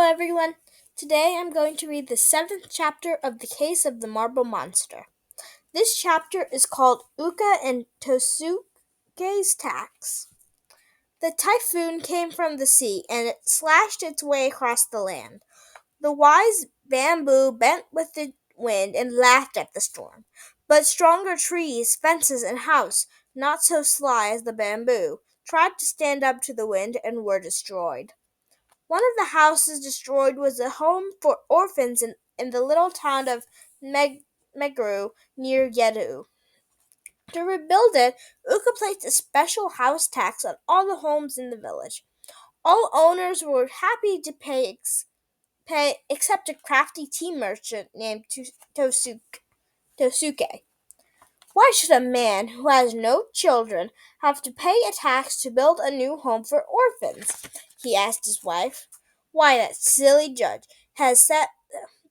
everyone. Today I'm going to read the seventh chapter of The Case of the Marble Monster. This chapter is called Ooka and Tosuke's Tax. The typhoon came from the sea and it slashed its way across the land. The wise bamboo bent with the wind and laughed at the storm. But stronger trees, fences, and house, not so sly as the bamboo, tried to stand up to the wind and were destroyed. One of the houses destroyed was a home for orphans in the little town of Megru near Yedu. To rebuild it, Uka placed a special house tax on all the homes in the village. All owners were happy to pay except a crafty tea merchant named Tosuke. Why should a man who has no children have to pay a tax to build a new home for orphans? He asked his wife. Why, that silly judge has set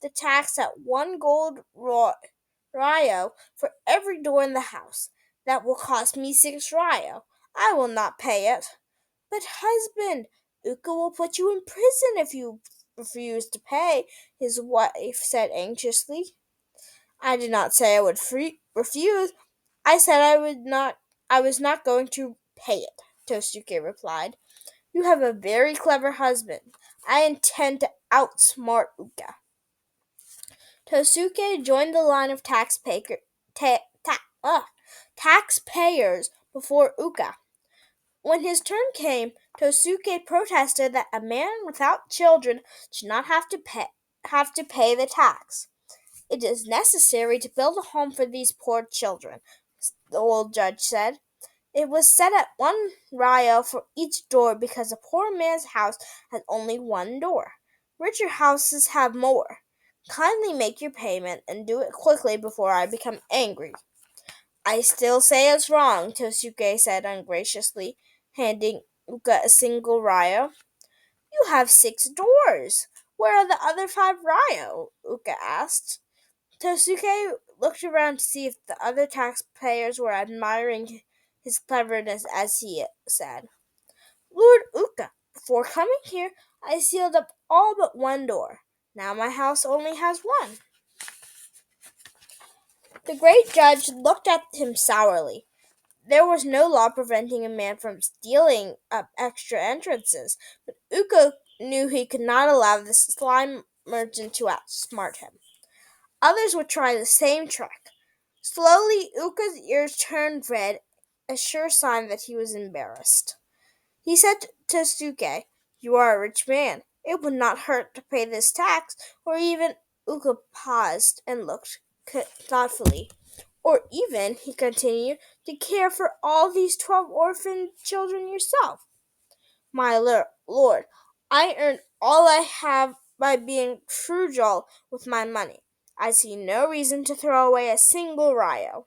the tax at 1 gold ryo for every door in the house. That will cost me 6 ryo. I will not pay it. But, husband, Uka will put you in prison if you refuse to pay, his wife said anxiously. I did not say I would refuse. I said I was not going to pay it, Tosuke replied. You have a very clever husband. I intend to outsmart Uka. Tosuke joined the line of taxpayers before Uka. When his turn came, Tosuke protested that a man without children should not have to pay the tax. It is necessary to build a home for these poor children, the old judge said. It was set at 1 ryo for each door because a poor man's house has only one door. Richer houses have more. Kindly make your payment and do it quickly before I become angry. I still say it's wrong, Tosuke said ungraciously, handing Uka a single ryo. You have 6 doors. Where are the other 5 ryo? Uka asked. Tosuke looked around to see if the other taxpayers were admiring his cleverness as he said, Lord Uka, before coming here, I sealed up all but 1 door. Now my house only has 1. The great judge looked at him sourly. There was no law preventing a man from stealing up extra entrances, but Uka knew he could not allow the slime merchant to outsmart him. Others would try the same trick. Slowly, Uka's ears turned red, a sure sign that he was embarrassed. He said to Tosuke, You are a rich man. It would not hurt to pay this tax, or even Uka paused and looked thoughtfully. Or even, he continued, to care for all these 12 orphan children yourself. My lord, I earned all I have by being frugal with my money. I see no reason to throw away a single ryo.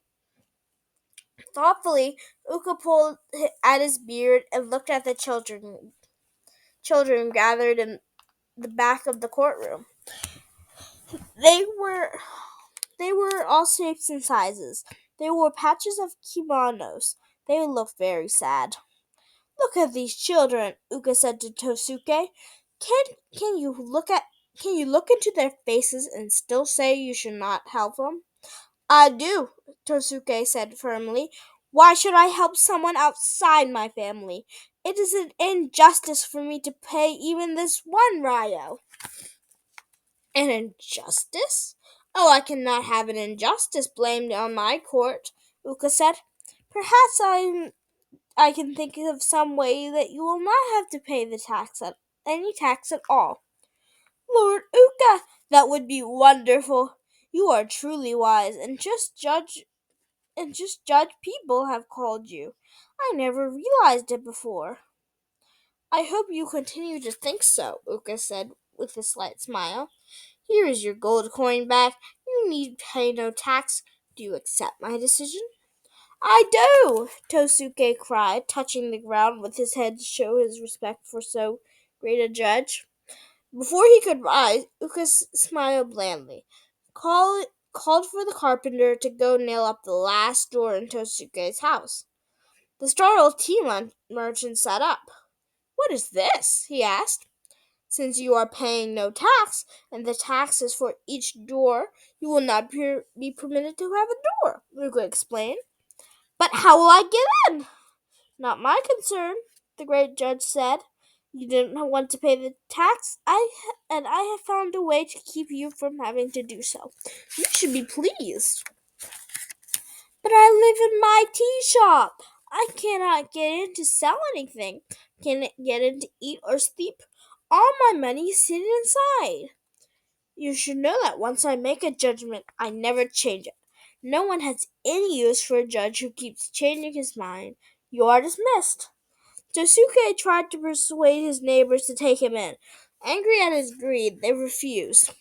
Thoughtfully, Uka pulled at his beard and looked at the children gathered in the back of the courtroom. They were all shapes and sizes. They wore patches of kimonos. They looked very sad. Look at these children, Uka said to Tosuke. Can can you look at can you look into their faces and still say you should not help them? I do, Tosuke said firmly. Why should I help someone outside my family? It is an injustice for me to pay even this 1 ryo. An injustice? Oh, I cannot have an injustice blamed on my court, Uka said. Perhaps I can think of some way that you will not have to pay any tax at all. Lord Uka, that would be wonderful. You are truly wise, and just judge people have called you. I never realized it before. I hope you continue to think so, Uka said with a slight smile. Here is your gold coin back. You need pay no tax. Do you accept my decision? I do, Tosuke cried, touching the ground with his head to show his respect for so great a judge. Before he could rise, Uka smiled blandly, called for the carpenter to go nail up the last door in Tosuke's house. The startled tea merchant sat up. What is this? He asked. Since you are paying no tax, and the tax is for each door, you will not be permitted to have a door, Ooka explained. But how will I get in? Not my concern, the great judge said. You didn't want to pay the tax, and I have found a way to keep you from having to do so. You should be pleased. But I live in my tea shop. I cannot get in to sell anything. Can't get in to eat or sleep. All my money is sitting inside. You should know that once I make a judgment, I never change it. No one has any use for a judge who keeps changing his mind. You are dismissed. Tosuke tried to persuade his neighbors to take him in. Angry at his greed, they refused.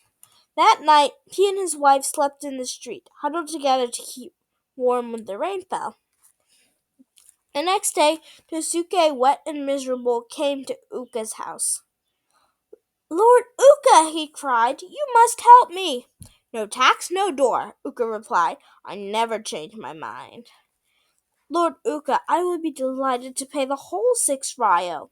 That night, he and his wife slept in the street, huddled together to keep warm when the rain fell. The next day, Tosuke, wet and miserable, came to Ooka's house. Lord Ooka, he cried, you must help me. No tax, no door, Ooka replied. I never change my mind. Lord Ooka, I would be delighted to pay the whole 6 ryo.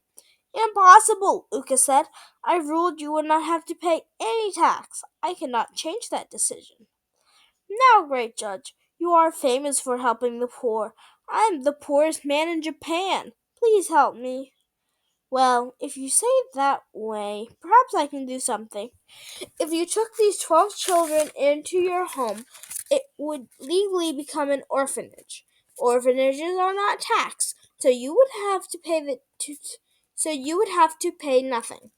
Impossible, Ooka said. I ruled you would not have to pay any tax. I cannot change that decision. Now, great judge, you are famous for helping the poor. I am the poorest man in Japan. Please help me. Well, if you say it that way, perhaps I can do something. If you took these 12 children into your home, it would legally become an orphanage. Orphanages are not taxed, so you would have to pay nothing.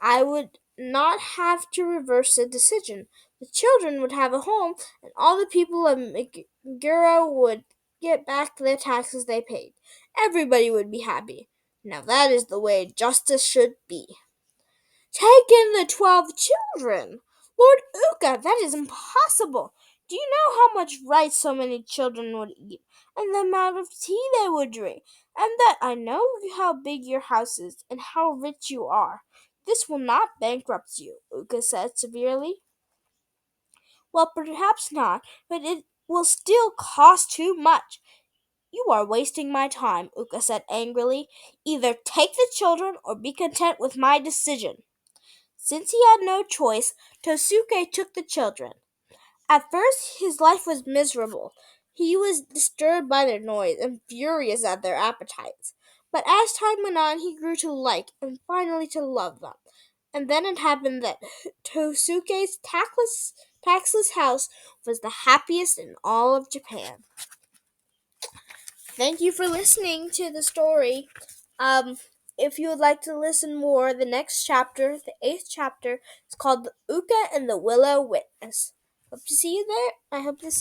I would not have to reverse the decision. The children would have a home, and all the people of Meguro would get back the taxes they paid. Everybody would be happy. Now that is the way justice should be. Take in the 12 children! Lord Ooka, that is impossible. Do you know how much rice so many children would eat, and the amount of tea they would drink, and that I know how big your house is, and how rich you are? This will not bankrupt you, Ooka said severely. Well, perhaps not, but it will still cost too much. You are wasting my time, Ooka said angrily. Either take the children or be content with my decision. Since he had no choice, Tosuke took the children. At first, his life was miserable. He was disturbed by their noise and furious at their appetites. But as time went on, he grew to like and finally to love them. And then it happened that Tosuke's taxless house was the happiest in all of Japan. Thank you for listening to the story. Um, if you would like to listen more, the next chapter, the 8th chapter, is called The Ooka and the Willow Witness. Hope to see you there. I hope to see